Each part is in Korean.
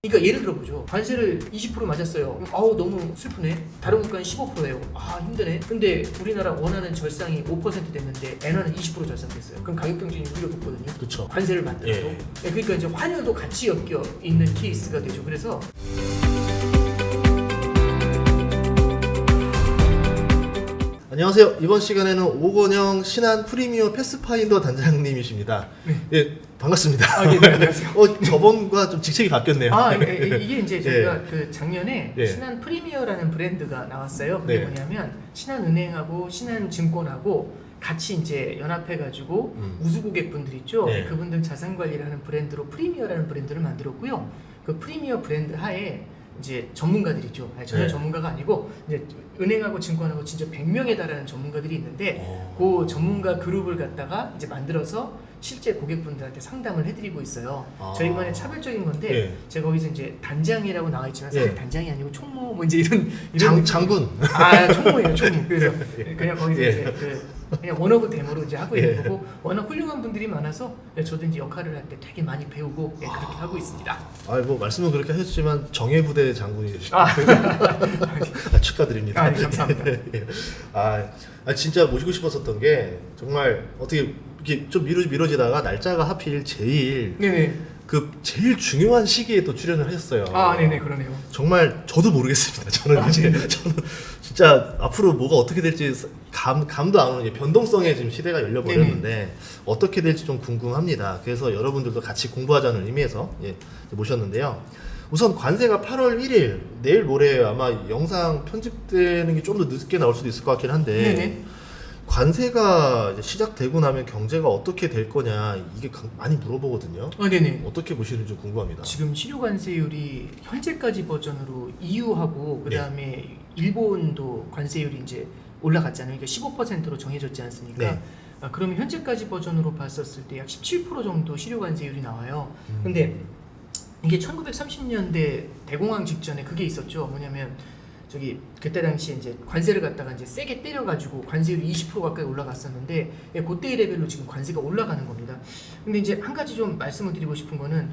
그러니까 예를 들어보죠. 관세를 20% 맞았어요. 아우 너무 슬프네. 다른 국가는 15%예요. 아 힘드네. 근데 우리나라 원하는 절상이 5% 됐는데 엔화는 20% 절상됐어요. 그럼 가격 경쟁이 우리가 높거든요. 그렇죠. 관세를 맞더라도. 예. 그러니까 이제 환율도 같이 엮여 있는 케이스가 되죠. 그래서 안녕하세요. 이번 시간에는 오건영 신한 프리미어 패스파인더 단장님이십니다. 네. 예, 반갑습니다. 아, 네, 네, 안녕하세요. 저번과 좀 직책이 바뀌었네요. 이게 이제 저희가 그 작년에 예. 신한 프리미어라는 브랜드가 나왔어요. 그게 네. 뭐냐면 신한은행하고 신한증권하고 같이 이제 연합해가지고 우수 고객분들 있죠. 네. 그분들 자산 관리를 하는 브랜드로 프리미어라는 브랜드를 만들었고요. 그 프리미어 브랜드 하에 이제 전문가들이죠. 전혀 네. 전문가가 아니고 이제 은행하고 증권하고 진짜 100명에 달하는 전문가들이 있는데 오. 그 전문가 그룹을 갖다가 이제 만들어서 실제 고객분들한테 상담을 해드리고 있어요. 아. 저희만의 차별적인 건데 예. 제가 거기서 이제 단장이라고 나와 있지만 사실 예. 단장이 아니고 총무 뭐 이제 이런 장군. 총무예요, 총무. 그래서 그냥 거기서 예. 이제 그냥 원오브 데모로 이제 하고 예. 있는 거고 워낙 훌륭한 분들이 많아서 저도 이제 역할을 할 때 되게 많이 배우고 그렇게 하고 있습니다. 뭐 말씀은 그렇게 하셨지만 정예부대 장군이 되시고 축하드립니다. 네, 감사합니다. 예. 진짜 모시고 싶었었던 게 정말 어떻게 이렇게 좀 미뤄지다가 날짜가 하필 제일 네네. 제일 중요한 시기에 또 출연을 하셨어요. 네네, 그러네요. 정말 저도 모르겠습니다. 저는 진짜 앞으로 뭐가 어떻게 될지 감도 안 오는 변동성의 지금 시대가 열려버렸는데 어떻게 될지 좀 궁금합니다. 그래서 여러분들도 같이 공부하자는 의미에서 모셨는데요. 우선 관세가 8월 1일 내일 모레 아마 영상 편집되는 게 좀 더 늦게 나올 수도 있을 것 같긴 한데 네네. 관세가 이제 시작되고 나면 경제가 어떻게 될 거냐 이게 많이 물어보거든요. 네네. 어떻게 보시는지 궁금합니다. 지금 실효 관세율이 현재까지 버전으로 EU하고 그다음에 일본도 관세율이 이제 올라갔잖아요. 이게 15%로 정해졌지 않습니까? 네. 그러면 현재까지 버전으로 봤었을 때 약 17% 정도 실효 관세율이 나와요. 근데 이게 1930년대 대공황 직전에 그게 있었죠. 뭐냐면 그때 당시에 이제 관세를 갖다가 이제 세게 때려가지고 관세율이 20% 가까이 올라갔었는데 그때의 레벨로 지금 관세가 올라가는 겁니다. 근데 이제 한 가지 좀 말씀을 드리고 싶은 거는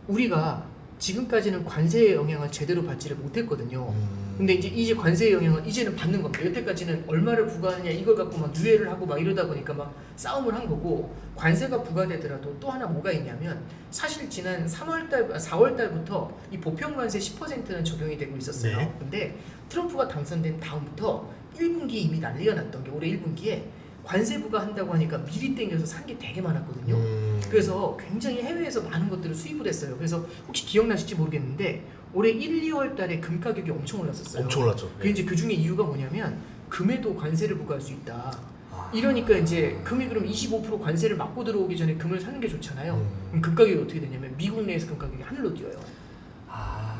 우리가 지금까지는 관세의 영향을 제대로 받지를 못했거든요. 근데 이제 관세의 영향을 이제는 받는 겁니다. 여태까지는 얼마를 부과하느냐 이걸 갖고 막 유예를 하고 막 이러다 보니까 막 싸움을 한 거고 관세가 부과되더라도 또 하나 뭐가 있냐면 사실 지난 4월달부터 이 보편관세 10%는 적용이 되고 있었어요. 네. 근데 트럼프가 당선된 다음부터 1분기에 이미 난리가 났던 게 올해 1분기에 관세 부과한다고 하니까 미리 땡겨서 산 게 되게 많았거든요. 그래서 굉장히 해외에서 많은 것들을 수입을 했어요. 그래서 혹시 기억나실지 모르겠는데 올해 1, 2월 달에 금 가격이 엄청 올랐었어요. 엄청 올랐죠. 그 이제 그 중에 이유가 뭐냐면 금에도 관세를 부과할 수 있다. 이러니까 이제 금이 그럼 25% 관세를 맞고 들어오기 전에 금을 사는 게 좋잖아요. 그럼 금 가격이 어떻게 되냐면 미국 내에서 금 가격이 하늘로 뛰어요.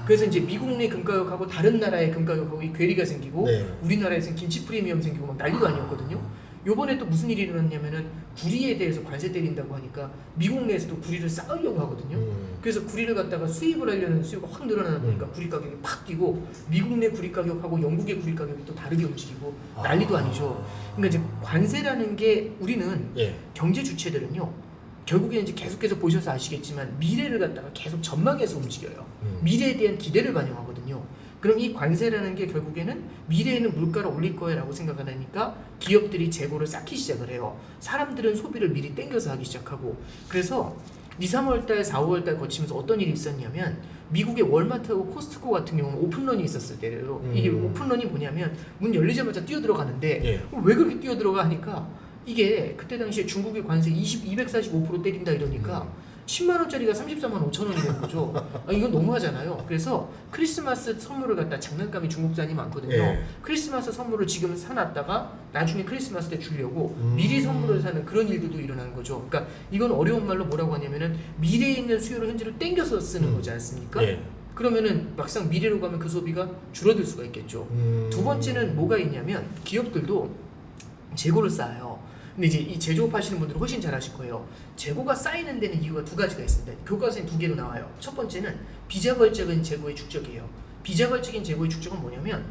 그래서 이제 미국 내 금 가격하고 다른 나라의 금 가격하고 이 괴리가 생기고 우리나라에서는 김치 프리미엄 생기고 막 난리도 아니었거든요. 요번에 또 무슨 일이 일어났냐면은 구리에 대해서 관세 때린다고 하니까 미국 내에서도 구리를 쌓으려고 하거든요. 그래서 구리를 갖다가 수입을 하려는 수요가 확 늘어나다 보니까 구리 가격이 팍 뛰고 미국 내 구리 가격하고 영국의 구리 가격이 또 다르게 움직이고 난리도 아니죠. 그러니까 이제 관세라는 게 우리는 경제 주체들은요. 결국에 이제 계속해서 보셔서 아시겠지만 미래를 갖다가 계속 전망해서 움직여요. 미래에 대한 기대를 반영하거든요. 그럼 이 관세라는 게 결국에는 미래에는 물가를 올릴 거야라고 생각을 하니까 기업들이 재고를 쌓기 시작을 해요. 사람들은 소비를 미리 땡겨서 하기 시작하고 그래서 2, 3월달, 4월달 거치면서 어떤 일이 있었냐면 미국의 월마트하고 코스트코 같은 경우는 오픈런이 있었을 때예요. 이게 오픈런이 뭐냐면 문 열리자마자 뛰어들어가는데 왜 그렇게 뛰어들어가 하니까 이게 그때 당시에 중국의 관세 245% 때린다 이러니까 10만 원짜리가 34만 5천 원이 되는 거죠. 이건 너무하잖아요. 그래서 크리스마스 선물을 갖다 장난감이 중국산이 많거든요. 크리스마스 선물을 지금 사놨다가 나중에 크리스마스 때 주려고 미리 선물을 사는 그런 일들도 일어나는 거죠. 그러니까 이건 어려운 말로 뭐라고 하냐면은 미래에 있는 수요를 현재로 땡겨서 쓰는 거지 않습니까? 그러면은 막상 미래로 가면 그 소비가 줄어들 수가 있겠죠. 두 번째는 뭐가 있냐면 기업들도 재고를 쌓아요. 근데 이제 이 제조업 하시는 분들은 훨씬 잘 아실 거예요. 재고가 쌓이는 데는 이유가 두 가지가 있습니다. 교과서에 두 개로 나와요. 첫 번째는 비자발적인 재고의 축적이에요. 비자발적인 재고의 축적은 뭐냐면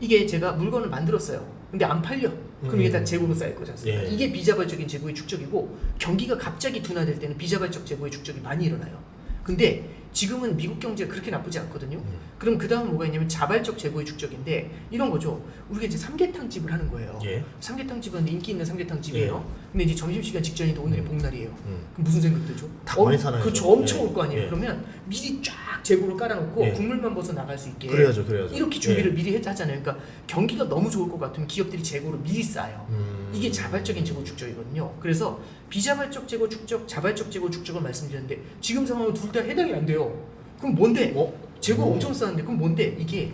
이게 제가 물건을 만들었어요. 근데 안 팔려. 그럼 이게 다 재고로 쌓일 거지 않습니까? 이게 비자발적인 재고의 축적이고 경기가 갑자기 둔화될 때는 비자발적 재고의 축적이 많이 일어나요. 근데 지금은 미국 경제가 그렇게 나쁘지 않거든요. 그럼 그 다음 뭐가 있냐면 자발적 재고의 축적인데 이런 거죠. 우리가 이제 삼계탕집을 하는 거예요. 예. 삼계탕집은 인기 있는 삼계탕집이에요. 근데 이제 점심시간 직전인데 오늘이 복날이에요. 그럼 무슨 생각 들죠? 닭 많이 사나요? 그렇죠. 엄청 예. 올 거 아니에요. 예. 그러면 미리 쫙 재고를 깔아놓고 예. 국물만 벗어 나갈 수 있게 그래야죠. 이렇게 준비를 미리 하잖아요. 그러니까 경기가 너무 좋을 것 같으면 기업들이 재고를 미리 쌓아요. 이게 자발적인 재고 축적이거든요. 그래서 비자발적 재고 축적, 자발적 재고 축적을 말씀드렸는데 지금 상황은 둘 다 해당이 안 돼요. 그럼 뭔데? 재고를 엄청 쌓았는데 그럼 뭔데? 이게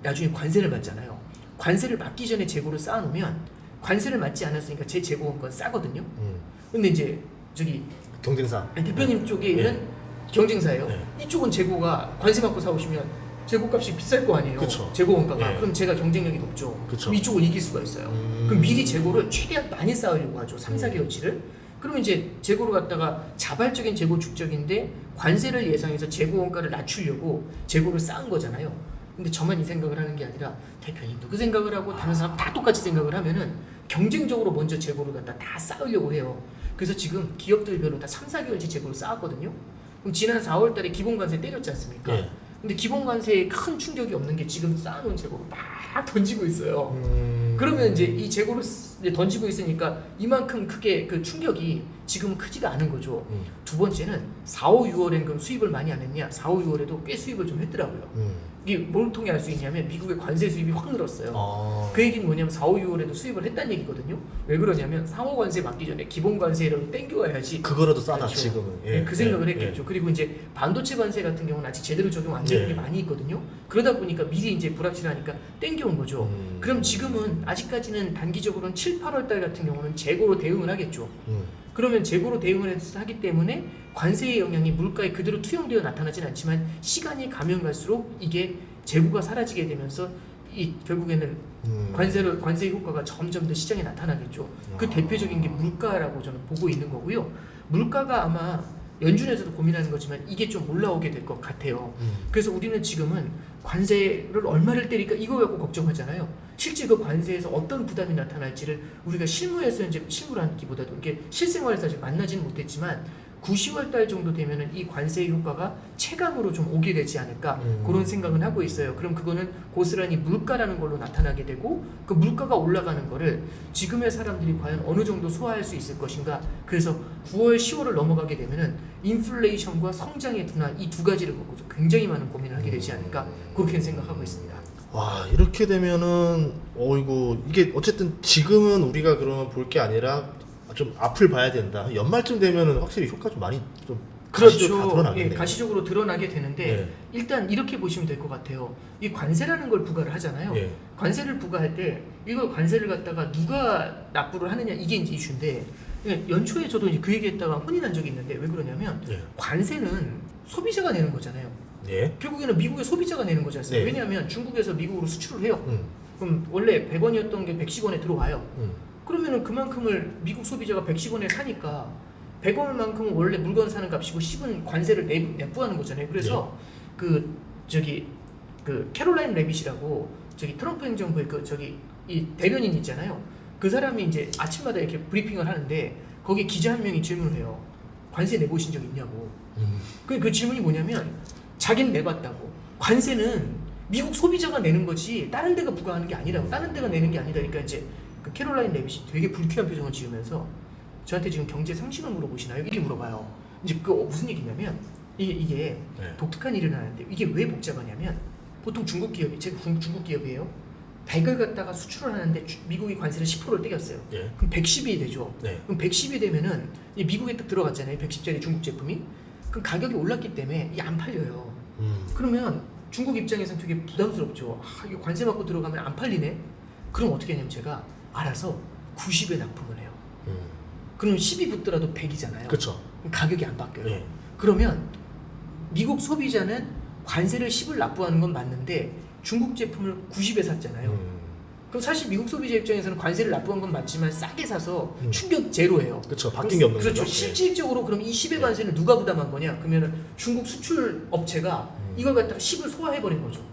나중에 관세를 받잖아요. 관세를 받기 전에 재고를 쌓아놓으면 관세를 받지 않았으니까 제 재고원권 싸거든요. 근데 이제 저기 경쟁사. 대표님 쪽에는 경쟁사예요. 예. 이쪽은 재고가 관세 받고 사오시면 재고값이 비쌀 거 아니에요. 그쵸. 재고 원가가. 예. 그럼 제가 경쟁력이 높죠. 그쵸. 그럼 이쪽을 이길 수가 있어요. 그럼 미리 재고를 최대한 많이 쌓으려고 하죠. 3, 4개월치를. 그러면 이제 재고를 갖다가 자발적인 재고 축적인데 관세를 예상해서 재고 원가를 낮추려고 재고를 쌓은 거잖아요. 근데 저만 이 생각을 하는 게 아니라 대표님도 그 생각을 하고 다른 사람 다 똑같이 생각을 하면은 경쟁적으로 먼저 재고를 갖다 다 쌓으려고 해요. 그래서 지금 기업들별로 다 3, 4개월치 재고를 쌓았거든요. 그럼 지난 4월 달에 기본 관세 때렸지 않습니까? 예. 근데 기본 관세에 큰 충격이 없는 게 지금 쌓아놓은 재고를 막 던지고 있어요. 그러면 이제 이 재고를 이제 던지고 있으니까 이만큼 크게 그 충격이 지금은 크지가 않은 거죠. 두 번째는 4, 5, 6월에는 그럼 수입을 많이 안 했냐? 4, 5, 6월에도 꽤 수입을 좀 했더라고요. 이게 뭘 통해 알 수 있냐면 미국의 관세 수입이 확 늘었어요. 그 얘기는 뭐냐면 4, 5, 6월에도 수입을 했다는 얘기거든요. 왜 그러냐면 상호 관세 받기 전에 기본 관세를 땡겨와야지. 그거라도 싸다 그렇죠. 지금은. 네, 그 생각을 했겠죠. 그리고 이제 반도체 관세 같은 경우는 아직 제대로 적용 안 되는 게 많이 있거든요. 그러다 보니까 미리 이제 불확실하니까 땡겨온 거죠. 그럼 지금은 아직까지는 단기적으로는 7, 8월 달 같은 경우는 재고로 대응을 하겠죠. 그러면 재고로 대응을 해서 하기 때문에 관세의 영향이 물가에 그대로 투영되어 나타나진 않지만 시간이 가면 갈수록 이게 재고가 사라지게 되면서 이 결국에는 관세 효과가 점점 더 시장에 나타나겠죠. 그 대표적인 게 물가라고 저는 보고 있는 거고요. 물가가 아마 연준에서도 고민하는 거지만 이게 좀 올라오게 될 것 같아요. 그래서 우리는 지금은 관세를 얼마를 때릴까 이거 갖고 걱정하잖아요. 실제 그 관세에서 어떤 부담이 나타날지를 우리가 실무에서 이제 실무라기보다도 이게 실생활에서 아직 만나지는 못했지만 9, 10월 달 정도 되면은 이 관세 효과가 체감으로 좀 오게 되지 않을까 그런 생각은 하고 있어요. 그럼 그거는 고스란히 물가라는 걸로 나타나게 되고 그 물가가 올라가는 거를 지금의 사람들이 과연 어느 정도 소화할 수 있을 것인가. 그래서 9월, 10월을 넘어가게 되면은 인플레이션과 성장의 둔화 이 두 가지를 갖고서 굉장히 많은 고민을 하게 되지 않을까 그렇게 생각하고 있습니다. 와 이렇게 되면은 이게 어쨌든 지금은 우리가 그러면 볼 게 아니라 좀 앞을 봐야 된다. 연말쯤 되면은 확실히 효과 좀 많이 좀 가시적으로 다 드러나겠네요. 예, 가시적으로 드러나게 되는데 예. 일단 이렇게 보시면 될 것 같아요. 이 관세라는 걸 부과를 하잖아요. 예. 관세를 부과할 때 이걸 관세를 갖다가 누가 납부를 하느냐 이게 이제 이슈인데 연초에 저도 이제 그 얘기했다가 혼이 난 적이 있는데 왜 그러냐면 예. 관세는 소비자가 내는 거잖아요. 예. 결국에는 미국의 소비자가 내는 거지 않습니까? 네. 왜냐하면 중국에서 미국으로 수출을 해요. 그럼 원래 100원이었던 게 110원에 들어와요. 그러면은 그만큼을 미국 소비자가 110원에 사니까 100원만큼은 원래 물건 사는 값이고 10은 관세를 납부하는 거잖아요. 그래서 그 캐롤라인 레빗이라고 저기 트럼프 행정부의 이 대변인 있잖아요. 그 사람이 이제 아침마다 이렇게 브리핑을 하는데 거기 기자 한 명이 질문을 해요. 관세 내보신 적 있냐고. 그 질문이 뭐냐면 자기는 내봤다고. 관세는 미국 소비자가 내는 거지 다른 데가 부과하는 게 아니라고. 다른 데가 내는 게 아니다. 그러니까 이제 그 캐롤라인 레빗이 되게 불쾌한 표정을 지으면서 저한테 지금 경제 상식을 물어보시나요? 이렇게 물어봐요. 이제 그 무슨 얘기냐면 이게 네. 독특한 일이 일어나는데 이게 왜 복잡하냐면 보통 중국 기업이 제가 중국 기업이에요. 100을 갖다가 수출을 하는데 미국이 관세를 10%를 떼겼어요. 예. 그럼 110이 되죠. 네. 그럼 110이 되면은 이 미국에 딱 들어갔잖아요. 110짜리 중국 제품이. 그럼 가격이 올랐기 때문에 이게 안 팔려요. 그러면 중국 입장에서는 되게 부담스럽죠. 이거 관세 받고 들어가면 안 팔리네. 그럼 어떻게 하냐면 제가 알아서 90에 납품을 해요. 그럼 10이 붙더라도 100이잖아요. 그렇죠. 그럼 가격이 안 바뀌어요. 예. 그러면 미국 소비자는 관세를 10을 납부하는 건 맞는데 중국 제품을 90에 샀잖아요. 그럼 사실 미국 소비자 입장에서는 관세를 납부한 건 맞지만 싸게 사서 충격 제로예요. 그렇죠. 바뀐 게 없는 그렇죠. 거죠. 실질적으로 그럼 이 10의 관세는 누가 부담한 거냐? 그러면은 중국 수출 업체가 이걸 갖다가 10을 소화해 버린 거죠.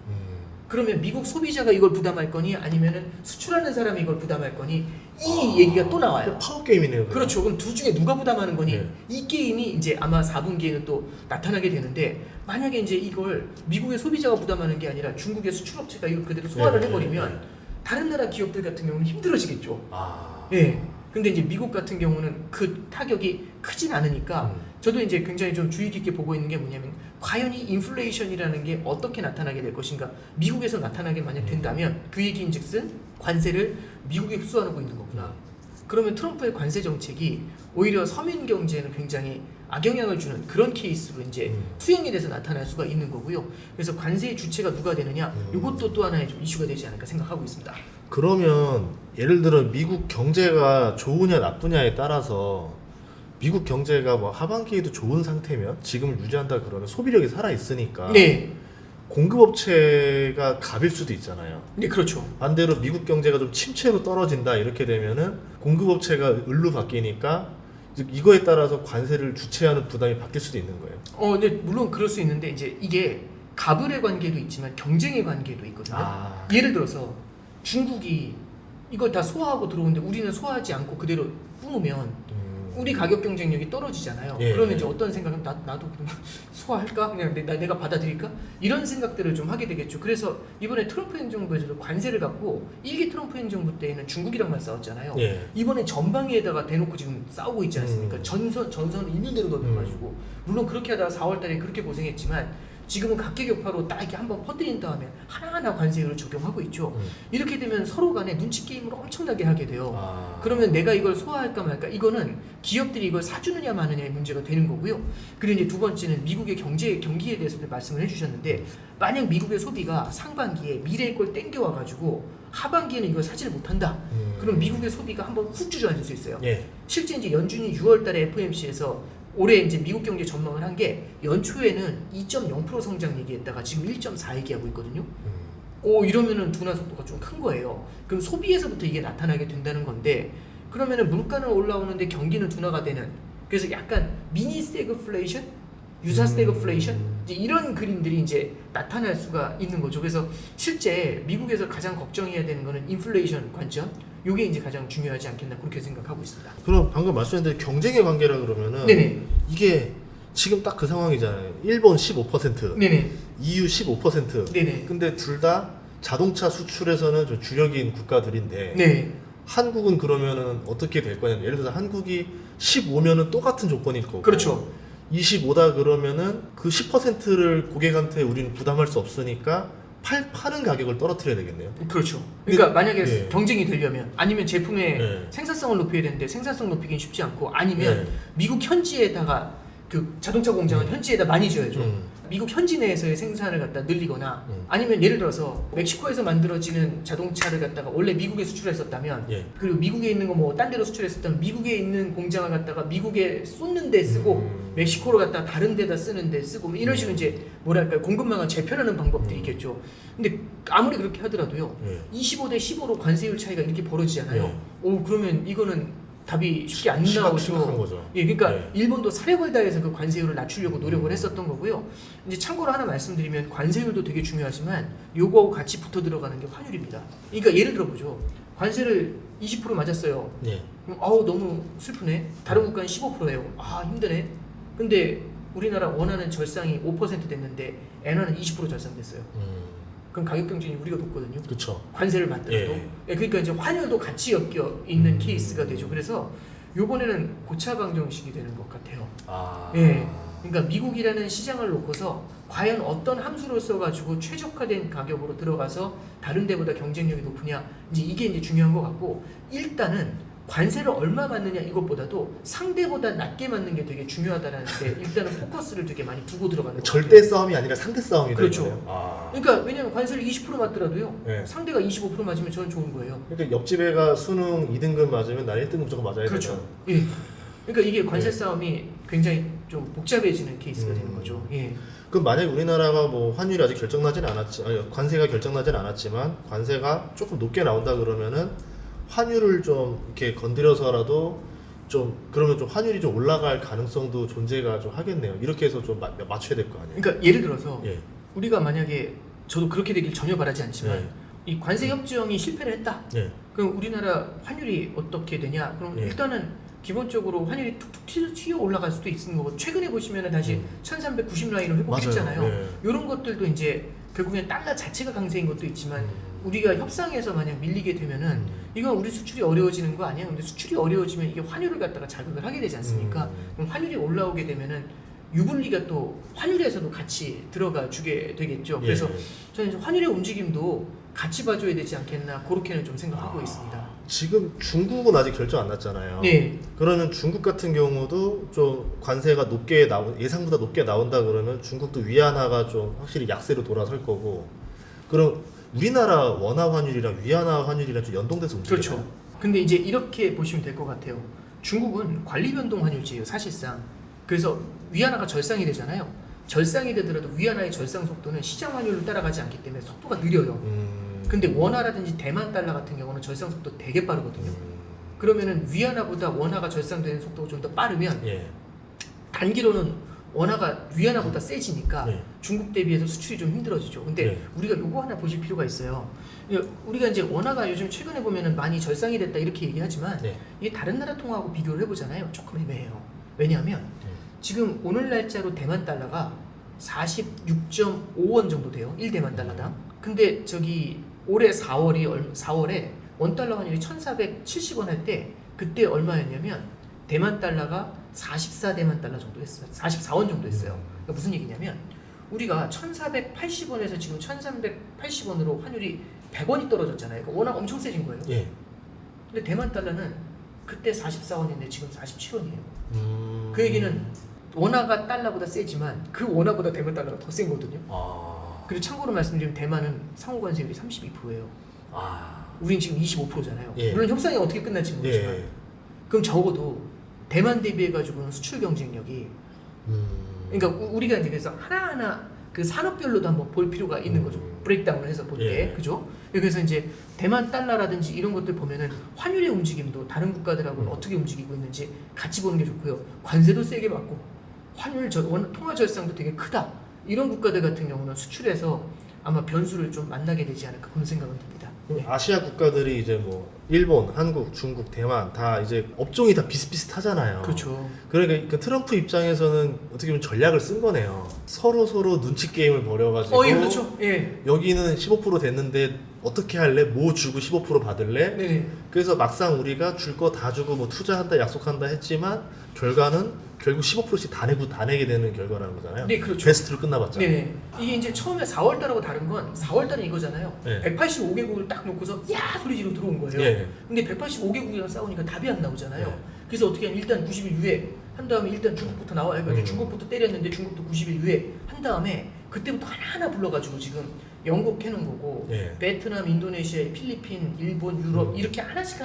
그러면 미국 소비자가 이걸 부담할 거니 아니면은 수출하는 사람이 이걸 부담할 거니 이 얘기가 또 나와요. 파워 게임이네요. 그럼. 그렇죠. 그럼 둘 중에 누가 부담하는 거니? 네. 이 게임이 이제 아마 4분기에는 또 나타나게 되는데 만약에 이제 이걸 미국의 소비자가 부담하는 게 아니라 중국의 수출업체가 이걸 그대로 소화를 네, 해버리면 네, 네. 다른 나라 기업들 같은 경우는 힘들어지겠죠. 아. 예. 근데 이제 미국 같은 경우는 그 타격이 크진 않으니까 저도 이제 굉장히 좀 주의 깊게 보고 있는 게 뭐냐면 과연 이 인플레이션이라는 게 어떻게 나타나게 될 것인가. 미국에서 나타나게 만약 된다면 그 얘기인즉슨 관세를 미국에 흡수하고 있는 거구나. 그러면 트럼프의 관세 정책이 오히려 서민 경제에는 굉장히 악영향을 주는 그런 케이스로 이제 투영이 돼서 나타날 수가 있는 거고요. 그래서 관세의 주체가 누가 되느냐, 이것도 또 하나의 좀 이슈가 되지 않을까 생각하고 있습니다. 그러면 예를 들어 미국 경제가 좋으냐 나쁘냐에 따라서 미국 경제가 뭐 하반기에도 좋은 상태면 지금을 유지한다 그러면 소비력이 살아 있으니까 네, 공급업체가 갑일 수도 있잖아요. 네 그렇죠. 반대로 미국 경제가 좀 침체로 떨어진다 이렇게 되면은 공급업체가 을로 바뀌니까 이거에 따라서 관세를 주체하는 부담이 바뀔 수도 있는 거예요. 근데 물론 그럴 수 있는데 이제 이게 가불의 관계도 있지만 경쟁의 관계도 있거든요. 예를 들어서 중국이 이걸 다 소화하고 들어오는데 우리는 소화하지 않고 그대로 뿜으면 우리 가격 경쟁력이 떨어지잖아요. 예. 그러면 이제 어떤 생각은 나도 그러면 소화할까? 그냥 내가 받아들일까? 이런 생각들을 좀 하게 되겠죠. 그래서 이번에 트럼프 행정부에서도 관세를 갖고 1기 트럼프 행정부 때에는 중국이랑만 싸웠잖아요. 예. 이번에 전방위에다가 대놓고 지금 싸우고 있지 않습니까? 전선을 있는 대로 넓혀가지고 물론 그렇게 하다가 4월달에 그렇게 고생했지만 지금은 각계격파로 딱 이렇게 한번 퍼뜨린 다음에 하나하나 관세율을 적용하고 있죠. 이렇게 되면 서로 간에 눈치 게임을 엄청나게 하게 돼요. 그러면 내가 이걸 소화할까 말까? 이거는 기업들이 이걸 사주느냐 마느냐의 문제가 되는 거고요. 그리고 이제 두 번째는 미국의 경기에 대해서도 말씀을 해주셨는데 만약 미국의 소비가 상반기에 미래의 걸 땡겨와가지고 하반기에는 이걸 사지를 못한다. 그럼 미국의 소비가 한번 훅 주저앉을 수 있어요. 예. 실제 이제 연준이 6월달에 FOMC에서 올해 이제 미국 경제 전망을 한 게 연초에는 2.0% 성장 얘기했다가 지금 1.4 얘기하고 있거든요. 이러면은 둔화 속도가 좀 큰 거예요. 그럼 소비에서부터 이게 나타나게 된다는 건데 그러면은 물가는 올라오는데 경기는 둔화가 되는 그래서 약간 미니 스태그플레이션, 유사 스태그플레이션 이제 이런 그림들이 이제 나타날 수가 있는 거죠. 그래서 실제 미국에서 가장 걱정해야 되는 거는 인플레이션 관점. 요게 이제 가장 중요하지 않겠나 그렇게 생각하고 있습니다. 그럼 방금 말씀하셨는데 경쟁의 관계라 그러면은 네네. 이게 지금 딱 그 상황이잖아요. 일본 15%, 네네. EU 15%. 네네. 근데 둘 다 자동차 수출에서는 좀 주력인 국가들인데 네. 한국은 그러면은 어떻게 될 거냐? 예를 들어서 한국이 15면은 똑같은 조건일 거고. 그렇죠. 25다 그러면은 그 10%를 고객한테 우리는 부담할 수 없으니까 파는 가격을 떨어뜨려야 되겠네요. 그렇죠. 그러니까 만약에 예. 경쟁이 되려면 아니면 제품의 예. 생산성을 높여야 되는데 생산성 높이긴 쉽지 않고 아니면 예. 미국 현지에다가 그 자동차 공장은 현지에다 많이 지어야죠. 미국 현지 내에서의 생산을 갖다 늘리거나 아니면 예를 들어서 멕시코에서 만들어지는 자동차를 갖다가 원래 미국에 수출했었다면 예. 그리고 미국에 있는 거 뭐 딴 데로 수출했었다면 미국에 있는 공장을 갖다가 미국에 쏟는 데 쓰고 멕시코로 갖다가 다른 데다 쓰는 데 쓰고 뭐 이런 식으로 이제 뭐랄까요 공급망을 재편하는 방법들이 있겠죠. 근데 아무리 그렇게 하더라도요. 예. 25대 15로 관세율 차이가 이렇게 벌어지잖아요. 예. 그러면 이거는 답이 쉽게 안 심각한 나오죠. 거죠. 예, 그러니까 예. 일본도 사력을 다해서 그 관세율을 낮추려고 노력을 했었던 거고요. 이제 참고로 하나 말씀드리면 관세율도 되게 중요하지만 요거하고 같이 붙어 들어가는 게 환율입니다. 그러니까 예를 들어 보죠. 관세를 20% 맞았어요. 예. 그럼 너무 슬프네. 다른 국가는 15%예요. 힘드네. 근데 우리나라 원하는 절상이 5% 됐는데 엔화는 20% 절상됐어요. 그럼 가격 경쟁이 우리가 높거든요. 그렇죠. 관세를 받더라도. 예, 그러니까 이제 환율도 같이 엮여 있는 케이스가 되죠. 그래서 요번에는 고차 방정식이 되는 것 같아요. 예. 그러니까 미국이라는 시장을 놓고서 과연 어떤 함수를 써가지고 최적화된 가격으로 들어가서 다른 데보다 경쟁력이 높으냐 이게 이제 중요한 것 같고 일단은 관세를 얼마 맞느냐 이것보다도 상대보다 낮게 맞는 게 되게 중요하다는데 일단은 포커스를 되게 많이 두고 들어가는 것 절대 같아요. 싸움이 아니라 상대 싸움이다. 그렇죠. 이거네요. 그러니까 왜냐면 관세를 20% 맞더라도요. 네. 상대가 25% 맞으면 저는 좋은 거예요. 그러니까 옆집 애가 수능 2등급 맞으면 난 1등급 무조건 맞아야 그렇죠. 되잖아. 예. 그러니까 이게 관세 네. 싸움이 굉장히 좀 복잡해지는 케이스가 되는 거죠. 예. 그럼 만약 우리나라가 뭐 환율이 아직 결정나진 관세가 결정나진 않았지만 관세가 조금 높게 나온다 그러면은 환율을 좀 이렇게 건드려서라도 좀 그러면 좀 환율이 좀 올라갈 가능성도 존재가 좀 하겠네요. 이렇게 해서 좀 맞춰야 될 거 아니에요. 그러니까 예를 들어서 예. 우리가 만약에 저도 그렇게 되길 전혀 바라지 않지만 네. 이 관세 협정이 실패를 했다. 예. 그럼 우리나라 환율이 어떻게 되냐? 그럼 예. 일단은 기본적으로 환율이 툭툭 튀어 올라갈 수도 있는 거고 최근에 보시면은 다시 1390 라인을 회복했잖아요. 맞아요. 예. 이런 것들도 이제 결국엔 달러 자체가 강세인 것도 있지만 우리가 협상에서 만약 밀리게 되면은 이건 우리 수출이 어려워지는 거 아니야? 근데 수출이 어려워지면 이게 환율을 갖다가 자극을 하게 되지 않습니까? 그럼 환율이 올라오게 되면은 유불리가 또 환율에서도 같이 들어가 주게 되겠죠. 그래서 예. 저는 이제 환율의 움직임도 같이 봐줘야 되지 않겠나 그렇게는 좀 생각하고 있습니다. 지금 중국은 아직 결정 안 났잖아요. 네. 그러면 중국 같은 경우도 좀 관세가 높게 예상보다 높게 나온다 그러면 중국도 위안화가 좀 확실히 약세로 돌아설 거고. 그럼 우리나라 원화 환율이랑 위안화 환율이랑 좀 연동돼서 움직여요. 그렇죠. 근데 이제 이렇게 보시면 될 것 같아요. 중국은 관리 변동 환율제예요, 사실상. 그래서 위안화가 절상이 되잖아요. 절상이 되더라도 위안화의 절상 속도는 시장 환율을 따라가지 않기 때문에 속도가 느려요. 근데 원화라든지 대만 달러 같은 경우는 절상 속도 되게 빠르거든요. 그러면은 위안화보다 원화가 절상되는 속도가 좀 더 빠르면 예. 단기로는 원화가 위안화보다 세지니까 네. 중국 대비해서 수출이 좀 힘들어지죠. 근데 네. 우리가 요거 하나 보실 필요가 있어요. 우리가 이제 원화가 요즘 최근에 보면은 많이 절상이 됐다 이렇게 얘기하지만 네. 이게 다른 나라 통화하고 비교를 해보잖아요. 조금 애매해요. 왜냐하면 지금 오늘 날짜로 대만 달러가 46.5원 정도 돼요. 1대만 달러당. 근데 저기 올해 4월에 원달러 환율이 1470원 할 때 그때 얼마였냐면 대만 달러가 44대만 달러 정도 했어요. 44원 정도 했어요. 그러니까 무슨 얘기냐면 우리가 1480원에서 지금 1380원으로 환율이 100원이 떨어졌잖아요. 그러니까 워낙 엄청 세진 거예요. 예. 근데 대만 달러는 그때 44원인데 지금 47원이에요. 그 얘기는 원화가 달러보다 세지만 그 원화보다 대만 달러가 더 센 거거든요. 그리고 참고로 말씀드리면 대만은 상호관세율이 32%예요. 우린 지금 25%잖아요. 예. 물론 협상이 어떻게 끝날지 모르지만 예. 그럼 적어도 대만 대비해가지고는 수출 경쟁력이 그러니까 우리가 이제 그래서 하나하나 그 산업별로도 한번 볼 필요가 있는 거죠. 브레이크다운을 해서 볼 때, 예. 그죠? 그래서 이제 대만 달러라든지 이런 것들 보면은 환율의 움직임도 다른 국가들하고는 어떻게 움직이고 있는지 같이 보는 게 좋고요. 관세도 세게 받고 환율 통화 절상도 되게 크다. 이런 국가들 같은 경우는 수출에서 아마 변수를 좀 만나게 되지 않을까 그런 생각은 듭니다. 아시아 국가들이 이제 뭐 일본, 한국, 중국, 대만 다 이제 업종이 다 비슷비슷하잖아요. 그렇죠. 그러니까 그 트럼프 입장에서는 어떻게 보면 전략을 쓴 거네요. 서로 눈치 게임을 벌여가지고. 예, 그렇죠. 예. 여기는 15% 됐는데 어떻게 할래? 뭐 주고 15% 받을래? 네. 그래서 막상 우리가 줄 거 다 주고 뭐 투자한다 약속한다 했지만 결과는 결국 15%씩 다 내게 되는 결과라는 거잖아요. 네, 그렇죠. 베스트로 끝나봤잖아요. 네. 이게 이제 처음에 4월달하고 다른 건 4월달은 이거잖아요. 네. 185개국을 딱 놓고서 야 소리 지르고 들어온 거예요. 예. 근데 185개국이랑 싸우니까 답이 안 나오잖아요. 네. 그래서 어떻게 하면 일단 90일 후에 한 다음에 일단 중국부터 나와요. 그러니까 중국부터 때렸는데 중국도 90일 후에 한 다음에 그때부터 하나하나 불러가지고 지금 영국 해놓은 거고 예. 베트남, 인도네시아, 필리핀, 일본, 유럽 이렇게 하나씩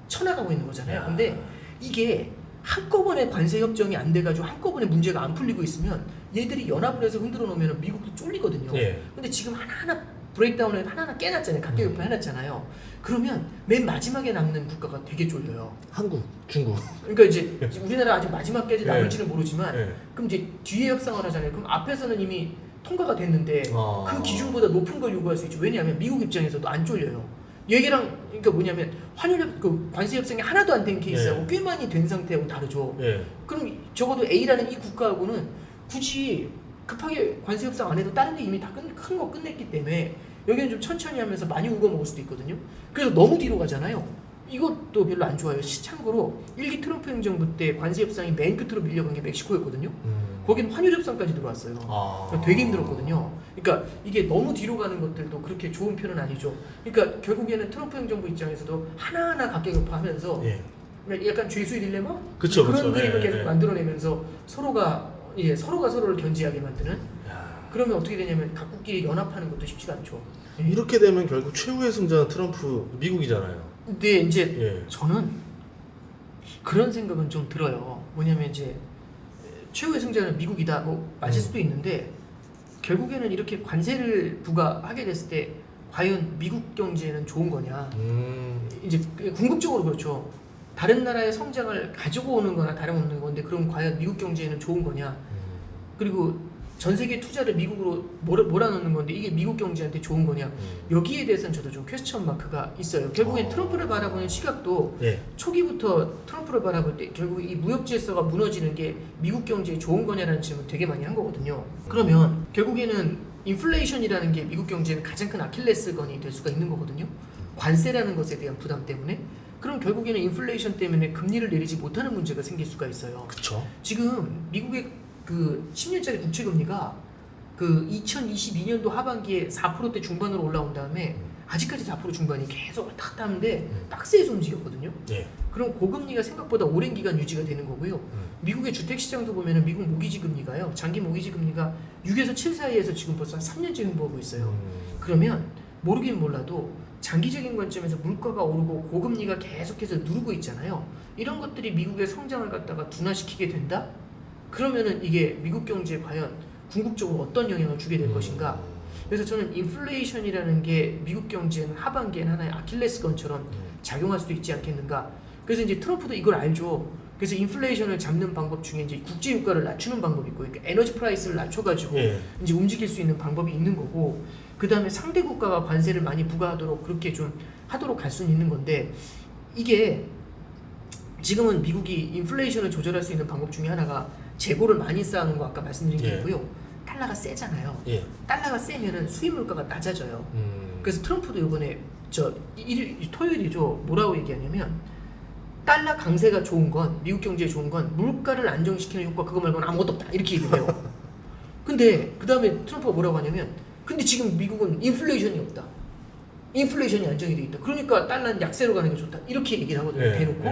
쳐나가고 있는 거잖아요. 야. 근데 이게 한꺼번에 관세 협정이 안 돼가지고 한꺼번에 문제가 안 풀리고 있으면 얘들이 연합을 해서 흔들어 놓으면 미국도 쫄리거든요. 예. 근데 지금 하나하나 브레이크다운을 하나하나 깨놨잖아요. 각계급파 해놨잖아요. 그러면 맨 마지막에 남는 국가가 되게 쫄려요. 한국, 중국. 그러니까 이제 우리나라 아직 마지막까지 예. 남을지는 모르지만 예. 그럼 이제 뒤에 협상을 하잖아요. 그럼 앞에서는 이미 통과가 됐는데 아. 그 기준보다 높은 걸 요구할 수 있죠. 왜냐하면 미국 입장에서도 안 쫄려요. 얘기랑 그러니까 뭐냐면 환율 그 관세 협상이 하나도 안 된 케이스하고 예. 꽤 많이 된 상태하고 다르죠. 예. 그럼 적어도 A라는 이 국가하고는 굳이 급하게 관세 협상 안 해도 다른 데 이미 다 큰 거 끝냈기 때문에 여기는 좀 천천히 하면서 많이 우겨 먹을 수도 있거든요. 그래서 너무 뒤로 가잖아요. 이것도 별로 안 좋아요. 참고로 1기 트럼프 행정부 때 관세 협상이 맨 끝으로 밀려간 게 멕시코였거든요. 거긴 환율 협상까지 들어왔어요. 그러니까 되게 힘들었거든요. 그러니까 이게 너무 뒤로 가는 것들도 그렇게 좋은 편은 아니죠. 그러니까 결국에는 트럼프 행정부 입장에서도 하나하나 각계급파하면서 예. 그러니까 약간 죄수의 딜레마? 그쵸, 그런 그쵸. 그림을 예, 계속 예. 만들어내면서 서로가 서로를 견제하게 만드는. 야. 그러면 어떻게 되냐면 각국끼리 연합하는 것도 쉽지가 않죠. 예. 이렇게 되면 결국 최후의 승자는 트럼프 미국이잖아요. 근데 이제 예. 저는 그런 생각은 좀 들어요. 뭐냐면 이제 최후의 승자는 미국이다. 뭐 맞을 수도 있는데 결국에는 이렇게 관세를 부과하게 됐을 때 과연 미국 경제는 좋은 거냐? 이제 궁극적으로 그렇죠. 다른 나라의 성장을 가지고 오는 거나 다름없는 건데 그럼 과연 미국 경제에는 좋은 거냐? 그리고 전 세계 투자를 미국으로 몰아넣는 건데 이게 미국 경제한테 좋은 거냐? 여기에 대해서는 저도 좀 퀘스천 마크가 있어요. 결국엔 트럼프를 바라보는 시각도 예. 초기부터 트럼프를 바라볼 때 결국 이 무역 질서가 무너지는 게 미국 경제에 좋은 거냐라는 질문 되게 많이 한 거거든요. 그러면 결국에는 인플레이션이라는 게 미국 경제는 가장 큰 아킬레스건이 될 수가 있는 거거든요. 관세라는 것에 대한 부담 때문에. 그럼 결국에는 인플레이션 때문에 금리를 내리지 못하는 문제가 생길 수가 있어요. 그렇죠. 지금 미국의 그 10년짜리 국채 금리가 그 2022년도 하반기에 4%대 중반으로 올라온 다음에 아직까지 4% 중반이 계속 왔다 갔다 하는데 박스에서 움직였거든요. 예. 그럼 고금리가 생각보다 오랜 기간 유지가 되는 거고요. 미국의 주택 시장도 보면은 미국 모기지 금리가요. 장기 모기지 금리가 6에서 7 사이에서 지금 벌써 한 3년째 횡보하고 있어요. 그러면 모르긴 몰라도 장기적인 관점에서 물가가 오르고 고금리가 계속해서 누르고 있잖아요. 이런 것들이 미국의 성장을 갖다가 둔화시키게 된다? 그러면은 이게 미국 경제에 과연 궁극적으로 어떤 영향을 주게 될 것인가? 그래서 저는 인플레이션이라는 게 미국 경제는 하반기엔 하나의 아킬레스건처럼 작용할 수도 있지 않겠는가? 그래서 이제 트럼프도 이걸 알죠. 그래서 인플레이션을 잡는 방법 중에 이제 국제 유가를 낮추는 방법이 있고, 그러니까 에너지 프라이스를 낮춰가지고 이제 움직일 수 있는 방법이 있는 거고, 그 다음에 상대 국가가 관세를 많이 부과하도록 그렇게 좀 하도록 갈 수는 있는 건데, 이게 지금은 미국이 인플레이션을 조절할 수 있는 방법 중에 하나가 재고를 많이 쌓는 거 아까 말씀드린 게 있고요. 달러가 세잖아요. 달러가 세면은 수입 물가가 낮아져요. 그래서 트럼프도 이번에 토요일이죠. 뭐라고 얘기하냐면 달러 강세가 좋은 건 미국 경제에 좋은 건 물가를 안정시키는 효과 그거 말고는 아무것도 없다 이렇게 얘기를 해요. 근데 그 다음에 트럼프가 뭐라고 하냐면 근데 지금 미국은 인플레이션이 없다. 인플레이션이 안정이 돼 있다. 그러니까 달러는 약세로 가는 게 좋다. 이렇게 얘기를 하거든요. 대놓고.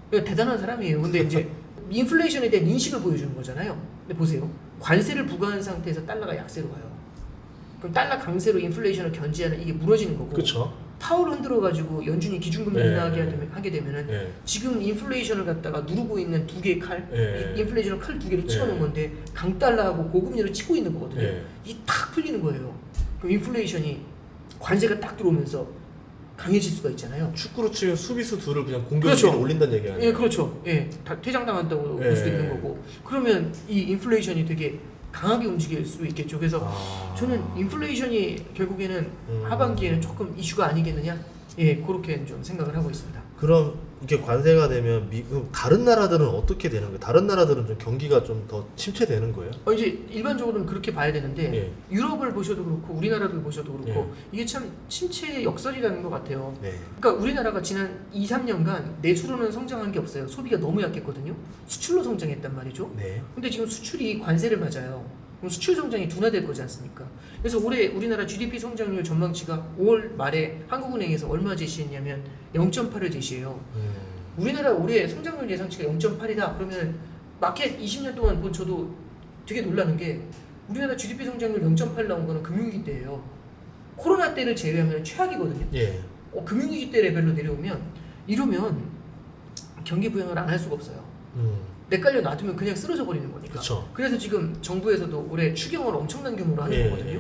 그러니까 대단한 사람이에요. 근데 이제 인플레이션에 대한 인식을 보여주는 거잖아요. 근데 보세요. 관세를 부과한 상태에서 달러가 약세로 가요. 그럼 달러 강세로 인플레이션을 견제하는 이게 무너지는 거고. 그렇죠. 파월 흔들어가지고 연준이 기준금리 인하하게 하게 되면은 지금 인플레이션을 갖다가 누르고 있는 두 개의 칼, 인플레이션을 칼 두 개를 찍어놓은 건데 강달러하고 고금리를 찍고 있는 거거든요. 이 탁 풀리는 거예요. 그럼 인플레이션이 관세가 딱 들어오면서 강해질 수가 있잖아요. 축구로 치면 수비수 둘을 그냥 공격으로 올린다는 얘기 아니에요? 예, 그렇죠. 예, 다 퇴장당한다고 볼 수도 있는 거고. 그러면 이 인플레이션이 되게 강하게 움직일 수 있겠죠. 그래서 저는 인플레이션이 결국에는 하반기에는 조금 이슈가 아니겠느냐. 예, 그렇게 좀 생각을 하고 있습니다. 그럼 이게 관세가 되면 미국 다른 나라들은 어떻게 되는 거예요? 다른 나라들은 좀 경기가 좀 더 침체되는 거예요? 이제 일반적으로는 그렇게 봐야 되는데 유럽을 보셔도 그렇고 우리나라를 보셔도 그렇고 이게 참 침체의 역설이라는 것 같아요. 그러니까 우리나라가 지난 2, 3년간 내수로는 성장한 게 없어요. 소비가 너무 약했거든요. 수출로 성장했단 말이죠. 근데 지금 수출이 관세를 맞아요. 그럼 수출 성장이 둔화될 거지 않습니까? 그래서 올해 우리나라 GDP 성장률 전망치가 5월 말에 한국은행에서 얼마 제시했냐면 0.8을 제시해요. 우리나라 올해 성장률 예상치가 0.8이다. 그러면 마켓 20년 동안 본 저도 되게 놀라는 게 우리나라 GDP 성장률 0.8 나온 거는 금융위기 때예요. 코로나 때를 제외하면 최악이거든요. 금융위기 때 레벨로 내려오면 이러면 경기 부양을 안 할 수가 없어요. 내깔려 놔두면 그냥 쓰러져 버리는 거니까. 그쵸. 그래서 지금 정부에서도 올해 추경을 엄청난 규모로 하는 거거든요.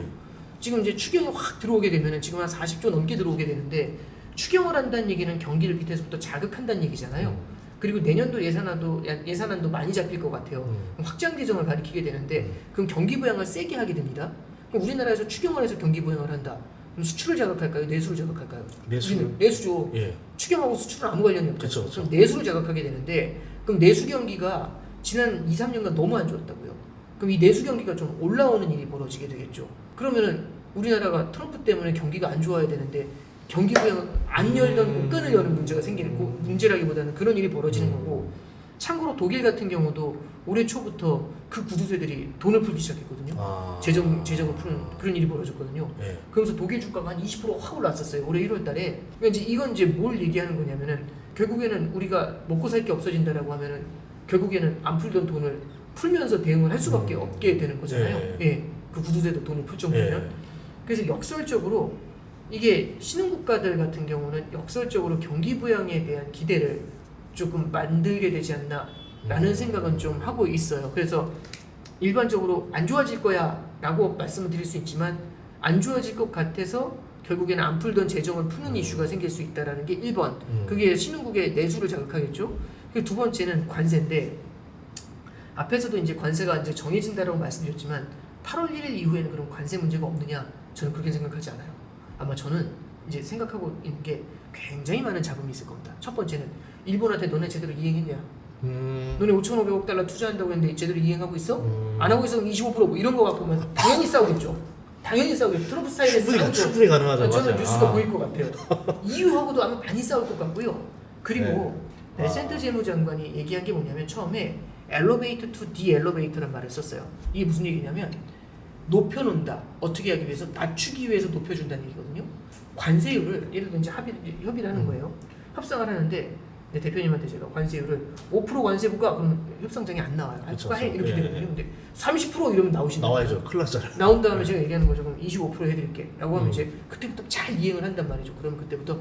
지금 이제 추경이 확 들어오게 되면은 지금 한 40조 넘게 들어오게 되는데 추경을 한다는 얘기는 경기를 밑에서부터 자극한다는 얘기잖아요. 그리고 내년도 예산안도 많이 잡힐 것 같아요. 그럼 확장 재정을 가리키게 되는데 그럼 경기 부양을 세게 하게 됩니다. 그럼 우리나라에서 추경을 해서 경기 부양을 한다. 그럼 수출을 자극할까요? 내수를 자극할까요? 내수죠. 추경하고 수출은 아무 관련이 없죠. 그럼 내수를 자극하게 되는데 그럼 내수 경기가 지난 2, 3년간 너무 안 좋았다고요. 그럼 이 내수 경기가 좀 올라오는 일이 벌어지게 되겠죠. 그러면은 우리나라가 트럼프 때문에 경기가 안 좋아야 되는데 경기 부양을 안 열던 국간을 여는 문제가 생기는 문제라기보다는 그런 일이 벌어지는 거고 참고로 독일 같은 경우도 올해 초부터 그 구두쇠들이 돈을 풀기 시작했거든요. 재정을 푸는 그런 일이 벌어졌거든요. 그러면서 독일 주가가 한 20% 확 올랐었어요. 올해 1월 달에. 그러니까 이제 이건 이제 뭘 얘기하는 거냐면은 결국에는 우리가 먹고 살 게 없어진다라고 하면은 결국에는 안 풀던 돈을 풀면서 대응을 할 수밖에 없게 되는 거잖아요. 그 구두쇠도 돈을 풀 정도면. 그래서 역설적으로 이게 신흥국가들 같은 경우는 역설적으로 경기 부양에 대한 기대를 조금 만들게 되지 않나라는 생각은 좀 하고 있어요. 그래서 일반적으로 안 좋아질 거야 라고 말씀을 드릴 수 있지만 안 좋아질 것 같아서 결국에는 안 풀던 재정을 푸는 이슈가 생길 수 있다는 게 1번. 그게 신흥국의 내수를 자극하겠죠. 그리고 두 번째는 관세인데 앞에서도 이제 관세가 이제 정해진다라고 말씀드렸지만 8월 1일 이후에는 그럼 관세 문제가 없느냐? 저는 그렇게 생각하지 않아요. 아마 저는 이제 생각하고 있는 게 굉장히 많은 잡음이 있을 겁니다. 첫 번째는 일본한테 너네 제대로 이행했냐? 너네 5,500억 달러 투자한다고 했는데 제대로 이행하고 있어? 안 하고 있으면 25%뭐 이런 거 갖고 보면 당연히 싸우겠죠. 당연히 싸우겠죠. 트럼프 스타일에서 싸우죠. 충분히 가능하죠. 저는 맞아요. 뉴스가 보일 것 같아요. EU하고도 아마 많이 싸울 것 같고요. 그리고 베센트 재무장관이 얘기한 게 뭐냐면 처음에 엘리베이터 투 디엘리베이터라는 말을 썼어요. 이게 무슨 얘기냐면 높여놓는다. 어떻게 하기 위해서? 낮추기 위해서 높여준다는 얘기거든요. 관세율을 예를 들어 이제 협의를 하는 거예요. 협상을 하는데 내 대표님한테 제가 관세율을 5% 관세 부과 그럼 협상장에 안 나와요. 아, 그쵸, 추가해 이렇게 예. 되거든요. 근데 30% 이러면 나오신다. 나와야죠. 큰일 났잖아요. 나온 다음에 제가 얘기하는 거죠. 그럼 25% 해드릴게. 라고 하면 음. 이제 그때부터 잘 이행을 한단 말이죠. 그러면 그때부터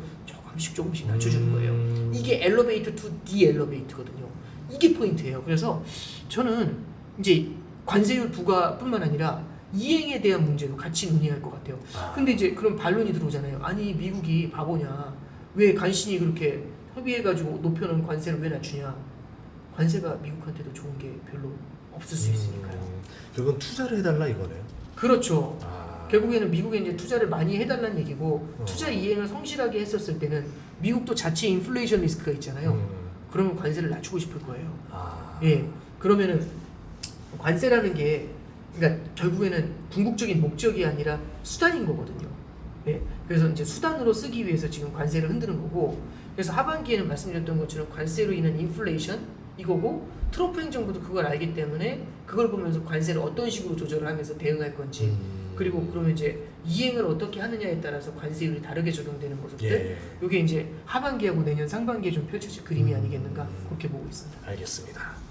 조금씩 낮춰주는 거예요. 이게 엘리베이터 투 디엘리베이터거든요. 이게 포인트예요. 그래서 저는 이제 관세율 부과뿐만 아니라 이행에 대한 문제도 같이 논의할 것 같아요. 근데 이제 그런 반론이 들어오잖아요. 아니 미국이 바보냐? 왜 간신히 그렇게 협의해가지고 높여놓은 관세를 왜 낮추냐? 관세가 미국한테도 좋은 게 별로 없을 수 있으니까요. 결국은 투자를 해달라 이거네요. 그렇죠. 결국에는 미국에 이제 투자를 많이 해달라는 얘기고 투자 이행을 성실하게 했었을 때는 미국도 자체 인플레이션 리스크가 있잖아요. 그러면 관세를 낮추고 싶을 거예요. 예, 그러면은 관세라는 게 그러니까 결국에는 궁극적인 목적이 아니라 수단인 거거든요. 예, 그래서 이제 수단으로 쓰기 위해서 지금 관세를 흔드는 거고, 그래서 하반기에는 말씀드렸던 것처럼 관세로 인한 인플레이션 이거고 트럼프 행정부도 그걸 알기 때문에 그걸 보면서 관세를 어떤 식으로 조절을 하면서 대응할 건지 그리고 그러면 이제 이행을 어떻게 하느냐에 따라서 관세율이 다르게 적용되는 것들 이게 이제 하반기하고 내년 상반기에 좀 펼쳐질 그림이 아니겠는가 그렇게 보고 있습니다. 알겠습니다.